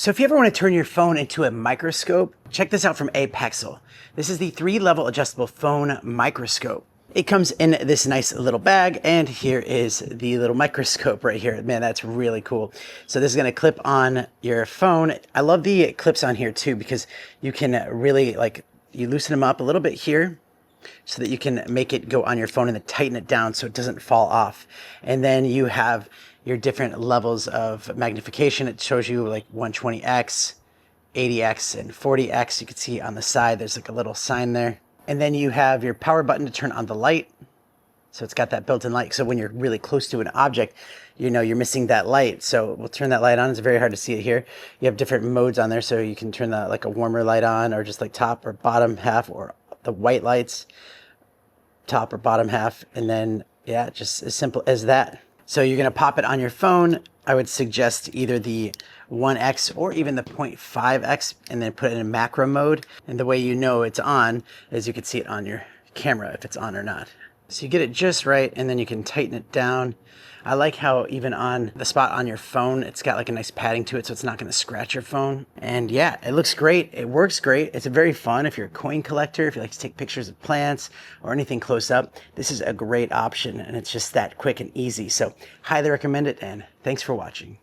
So if you ever want to turn your phone into a microscope, check this out from Adaptable. This is the 3-level adjustable phone microscope. It comes in this nice little bag, and here is the little microscope right here. Man, that's really cool. So this is going to clip on your phone. I love the clips on here too, because you can really you loosen them up a little bit here so that you can make it go on your phone and then tighten it down so it doesn't fall off. And then you have your different levels of magnification. It shows you like 120x, 80x, and 40x. You can see on the side there's like a little sign there. And then you have your power button to turn on the light. So it's got that built-in light. So when you're really close to an object, you know you're missing that light. So we'll turn that light on. It's very hard to see it here. You have different modes on there, so you can turn that like a warmer light on, or just like top or bottom half, or the white lights, top or bottom half. And then, yeah, just as simple as that. So you're gonna pop it on your phone. I would suggest either the 1x or even the 0.5x, and then put it in macro mode. And the way you know it's on is you can see it on your camera if it's on or not. So you get it just right, and then you can tighten it down. I like how even on the spot on your phone, it's got like a nice padding to it, so it's not gonna scratch your phone. And yeah, it looks great. It works great. It's very fun if you're a coin collector, if you like to take pictures of plants or anything close up. This is a great option, and it's just that quick and easy. So highly recommend it, and thanks for watching.